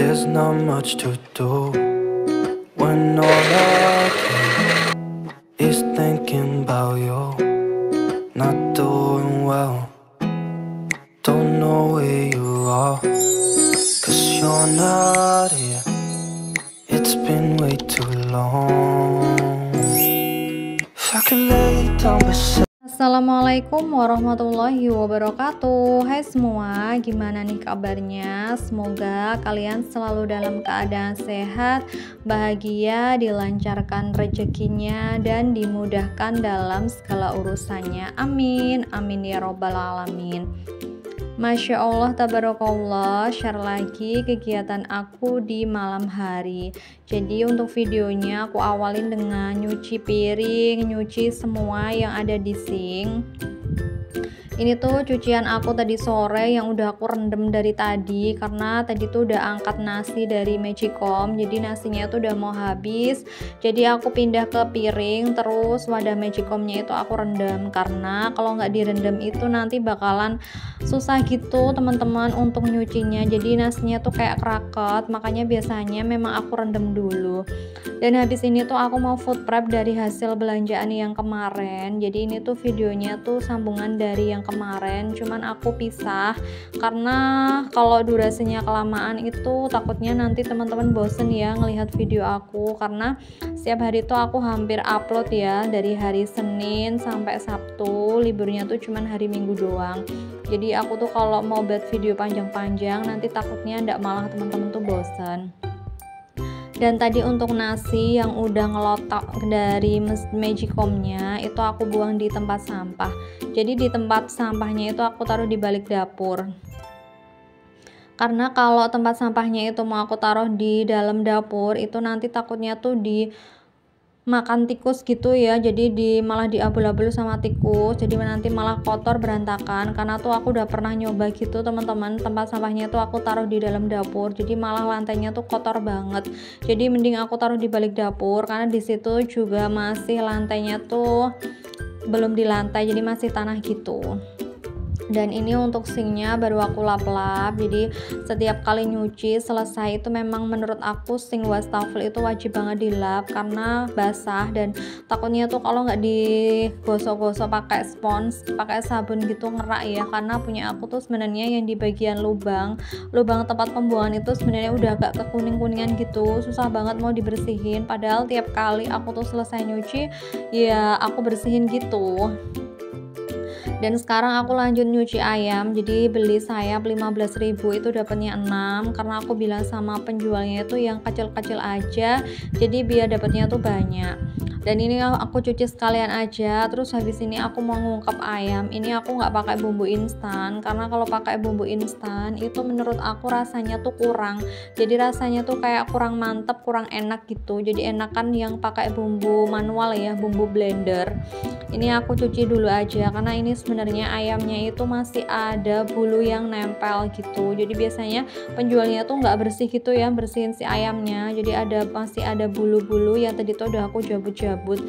There's not much to do when all I do is thinking about you. Not doing well, don't know where you are, 'cause you're not here. It's been way too long. If I could lay down beside. Assalamualaikum warahmatullahi wabarakatuh. Hai semua, gimana nih kabarnya? Semoga kalian selalu dalam keadaan sehat, bahagia, dilancarkan rezekinya, dan dimudahkan dalam segala urusannya. Amin, amin ya robbal alamin. Masya Allah, tabarakallah, share lagi kegiatan aku di malam hari. Jadi untuk videonya aku awalin dengan nyuci piring, nyuci semua yang ada di sink. Ini tuh cucian aku tadi sore yang udah aku rendam dari tadi, karena tadi tuh udah angkat nasi dari Magicom, jadi nasinya tuh udah mau habis. Jadi aku pindah ke piring, terus wadah Magicomnya itu aku rendam, karena kalau nggak direndam itu nanti bakalan susah gitu teman-teman untuk nyucinya. Jadi nasinya tuh kayak keraket, makanya biasanya memang aku rendam dulu. Dan habis ini tuh aku mau food prep dari hasil belanjaan yang kemarin. Jadi ini tuh videonya tuh sambungan dari yang kemarin, cuman aku pisah karena kalau durasinya kelamaan itu takutnya nanti teman-teman bosen ya ngelihat video aku, karena setiap hari tuh aku hampir upload ya, dari hari Senin sampai Sabtu, liburnya tuh cuman hari Minggu doang. Jadi aku tuh kalau mau buat video panjang-panjang nanti takutnya ndak, malah teman-teman tuh bosen. Dan tadi untuk nasi yang udah ngelotok dari Magicomnya itu aku buang di tempat sampah. Jadi di tempat sampahnya itu aku taruh di balik dapur. Karena kalau tempat sampahnya itu mau aku taruh di dalam dapur itu nanti takutnya tuh di makan tikus gitu ya, jadi malah diabul-abul sama tikus, jadi nanti malah kotor berantakan. Karena tuh aku udah pernah nyoba gitu teman-teman, tempat sampahnya tuh aku taruh di dalam dapur, jadi malah lantainya tuh kotor banget. Jadi mending aku taruh di balik dapur, karena di situ juga masih lantainya tuh belum dilantai, jadi masih tanah gitu. Dan ini untuk sinknya baru aku lap-lap, jadi setiap kali nyuci selesai itu memang menurut aku sink wastafel itu wajib banget dilap, karena basah dan takutnya tuh kalau nggak digosok-gosok pakai spons, pakai sabun gitu ngerak ya. Karena punya aku tuh sebenarnya yang di bagian lubang tempat pembuangan itu sebenarnya udah agak kekuning-kuningan gitu, susah banget mau dibersihin, padahal tiap kali aku tuh selesai nyuci ya aku bersihin gitu. Dan sekarang aku lanjut nyuci ayam, jadi beli sayap 15.000 itu dapatnya 6, karena aku bilang sama penjualnya itu yang kecil-kecil aja, jadi biar dapatnya tuh banyak. Dan ini aku cuci sekalian aja. Terus habis ini aku mau ngungkep ayam. Ini aku nggak pakai bumbu instan, karena kalau pakai bumbu instan itu menurut aku rasanya tuh kurang, jadi rasanya tuh kayak kurang mantep, kurang enak gitu. Jadi enakan yang pakai bumbu manual ya, bumbu blender. Ini aku cuci dulu aja, karena ini sebenarnya ayamnya itu masih ada bulu yang nempel gitu. Jadi biasanya penjualnya tuh nggak bersih gitu ya, bersihin si ayamnya. Jadi masih ada bulu-bulu yang tadi tuh udah aku jabut-jabut.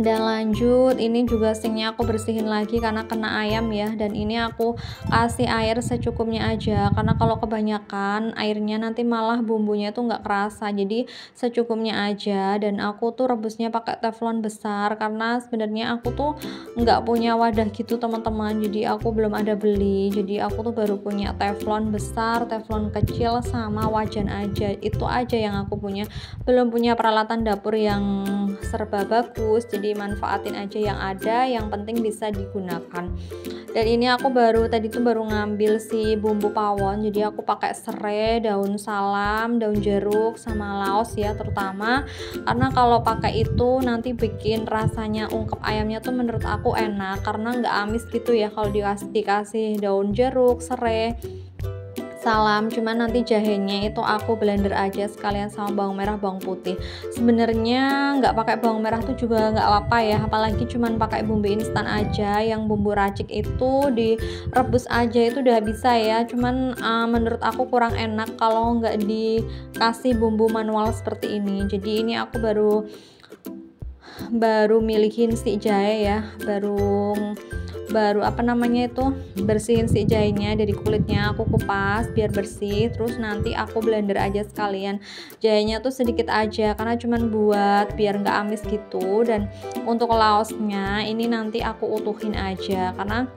Dan lanjut, ini juga sinknya aku bersihin lagi karena kena ayam ya. Dan ini aku kasih air secukupnya aja, karena kalau kebanyakan airnya nanti malah bumbunya tuh nggak kerasa, jadi secukupnya aja. Dan aku tuh rebusnya pakai teflon besar, karena sebenarnya aku tuh nggak punya wadah gitu teman-teman, jadi aku belum ada beli. Jadi aku tuh baru punya teflon besar, teflon kecil, sama wajan aja. Itu aja yang aku punya, belum punya peralatan dapur yang serba bagus, jadi manfaatin aja yang ada, yang penting bisa digunakan. Dan ini aku tadi tuh baru ngambil si bumbu pawon, jadi aku pakai serai, daun salam, daun jeruk, sama laos ya terutama, karena kalau pakai itu nanti bikin rasanya ungkep ayamnya tuh menurut aku enak, karena nggak amis gitu ya kalau dikasih daun jeruk, serai, salam. Cuman nanti jahenya itu aku blender aja sekalian sama bawang merah, bawang putih. Sebenarnya nggak pakai bawang merah tuh juga nggak apa-apa ya, apalagi cuman pakai bumbu instan aja. Yang bumbu racik itu direbus aja itu udah bisa ya, cuman menurut aku kurang enak kalau nggak dikasih bumbu manual seperti ini. Jadi ini aku baru milihin si jahe ya, baru baru apa namanya itu, bersihin si jahenya dari kulitnya, aku kupas biar bersih, terus nanti aku blender aja sekalian. Jahenya tuh sedikit aja karena cuman buat biar nggak amis gitu. Dan untuk laosnya ini nanti aku utuhin aja karena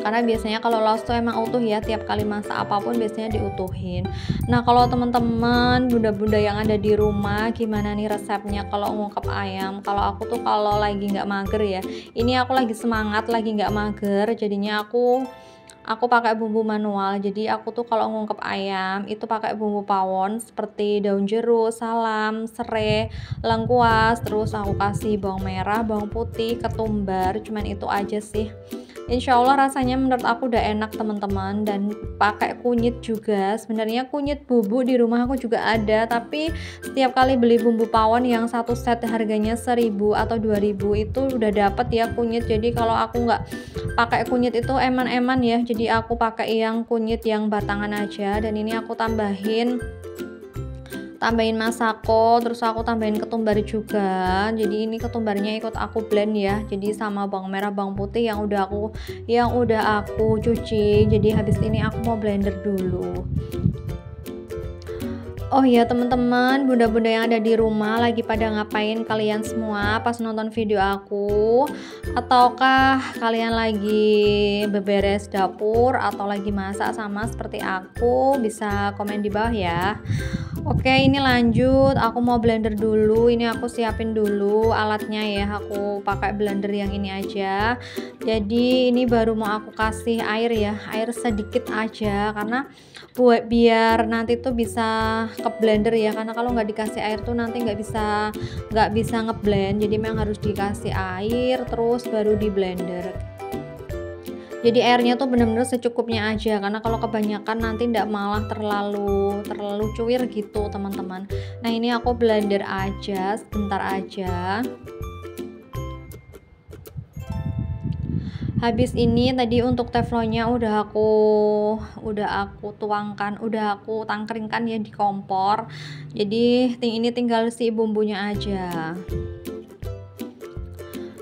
biasanya kalau laos tuh emang utuh ya, tiap kali masak apapun biasanya diutuhin. Nah, kalau teman-teman bunda-bunda yang ada di rumah, gimana nih resepnya kalau ngungkep ayam? Kalau aku tuh kalau lagi nggak mager ya, ini aku lagi semangat, lagi nggak mager, jadinya aku pakai bumbu manual. Jadi aku tuh kalau ngungkep ayam itu pakai bumbu pawon seperti daun jeruk, salam, serai, lengkuas, terus aku kasih bawang merah, bawang putih, ketumbar, cuman itu aja sih. Insya Allah rasanya menurut aku udah enak teman-teman, dan pakai kunyit juga. Sebenarnya kunyit bubuk di rumah aku juga ada, tapi setiap kali beli bumbu pawon yang satu set harganya 1.000 atau 2.000 itu udah dapet ya kunyit. Jadi kalau aku nggak pakai kunyit itu eman-eman ya, jadi aku pakai yang kunyit yang batangan aja. Dan ini aku tambahin masako, terus aku tambahin ketumbar juga. Jadi ini ketumbarnya ikut aku blend ya, jadi sama bawang merah, bawang putih yang udah aku cuci. Jadi habis ini aku mau blender dulu. Oh ya teman-teman, bunda-bunda yang ada di rumah lagi pada ngapain kalian semua pas nonton video aku? Ataukah kalian lagi beberes dapur atau lagi masak sama seperti aku? Bisa komen di bawah ya. Oke, ini lanjut, aku mau blender dulu. Ini aku siapin dulu alatnya ya, aku pakai blender yang ini aja. Jadi ini baru mau aku kasih air ya, air sedikit aja karena biar nanti tuh bisa ke blender ya, karena kalau nggak dikasih air tuh nanti nggak bisa ngeblend. Jadi memang harus dikasih air terus baru di blender. Jadi airnya tuh bener-bener secukupnya aja, karena kalau kebanyakan nanti ndak malah terlalu cuir gitu teman-teman. Nah ini aku blender aja sebentar aja. Habis ini tadi untuk teflonnya udah aku tuangkan, udah aku tangkringkan ya di kompor. Jadi ini tinggal si bumbunya aja.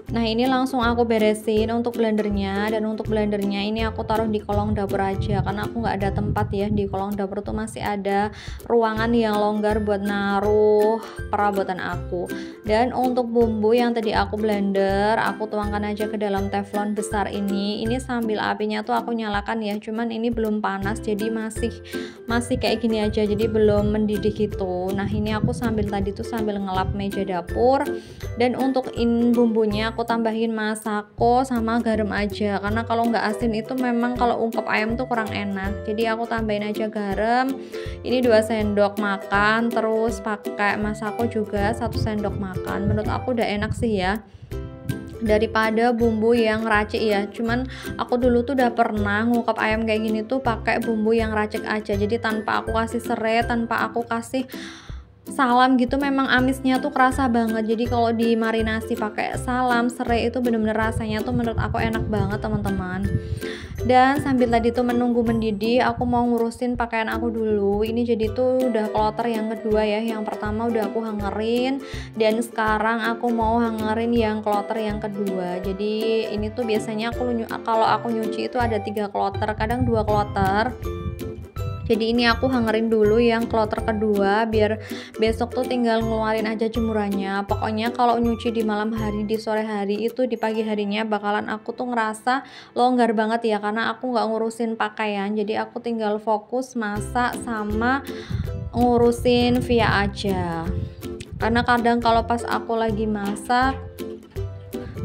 Nah ini langsung aku beresin untuk blendernya, dan untuk blendernya ini aku taruh di kolong dapur aja karena aku nggak ada tempat ya. Di kolong dapur tuh masih ada ruangan yang longgar buat naruh perabotan aku. Dan untuk bumbu yang tadi aku blender, aku tuangkan aja ke dalam teflon besar ini. Ini sambil apinya tuh aku nyalakan ya, cuman ini belum panas, jadi masih kayak gini aja, jadi belum mendidih gitu. Nah ini aku sambil ngelap meja dapur. Dan untuk bumbunya aku tambahin masako sama garam aja, karena kalau nggak asin itu memang kalau ungkep ayam tuh kurang enak. Jadi aku tambahin aja garam, ini 2 sendok makan, terus pakai masako juga 1 sendok makan. Menurut aku udah enak sih ya, daripada bumbu yang racik ya. Cuman aku dulu tuh udah pernah ngungkep ayam kayak gini tuh pakai bumbu yang racik aja, jadi tanpa aku kasih serai, tanpa aku kasih salam gitu, memang amisnya tuh kerasa banget. Jadi kalau dimarinasi pakai salam, serai itu bener-bener rasanya tuh menurut aku enak banget teman-teman. Dan sambil tadi tuh menunggu mendidih, aku mau ngurusin pakaian aku dulu. Ini jadi tuh udah kloter yang kedua ya, yang pertama udah aku hangerin, dan sekarang aku mau hangerin yang kloter yang kedua. Jadi ini tuh biasanya kalau aku nyuci itu ada 3 kloter, kadang 2 kloter. Jadi ini aku hangerin dulu yang kloter kedua, biar besok tuh tinggal ngeluarin aja jemurannya. Pokoknya kalau nyuci di malam hari, di sore hari itu, di pagi harinya bakalan aku tuh ngerasa longgar banget ya, karena aku nggak ngurusin pakaian. Jadi aku tinggal fokus masak sama ngurusin via aja. Karena kadang kalau pas aku lagi masak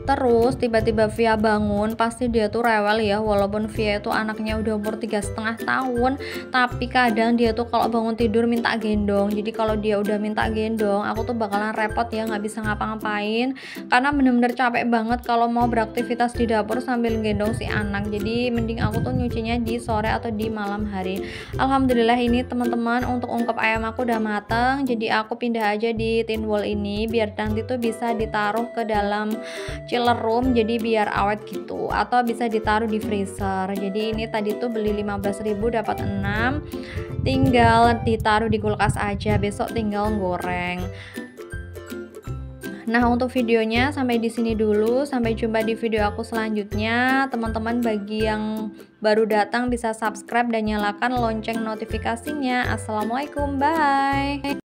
terus tiba-tiba Via bangun, pasti dia tuh rewel ya. Walaupun Via itu anaknya udah umur 3,5 tahun, tapi kadang dia tuh kalau bangun tidur minta gendong. Jadi kalau dia udah minta gendong, aku tuh bakalan repot ya, nggak bisa ngapa-ngapain, karena bener-bener capek banget kalau mau beraktivitas di dapur sambil gendong si anak. Jadi mending aku tuh nyucinya di sore atau di malam hari. Alhamdulillah ini teman-teman, untuk ungkep ayam aku udah mateng. Jadi aku pindah aja di tin wall ini, biar nanti tuh bisa ditaruh ke dalam chiller room, jadi biar awet gitu, atau bisa ditaruh di freezer. Jadi ini tadi tuh beli 15.000 dapat 6, tinggal ditaruh di kulkas aja, besok tinggal goreng. Nah, untuk videonya sampai di sini dulu. Sampai jumpa di video aku selanjutnya. Teman-teman bagi yang baru datang bisa subscribe dan nyalakan lonceng notifikasinya. Assalamualaikum, bye.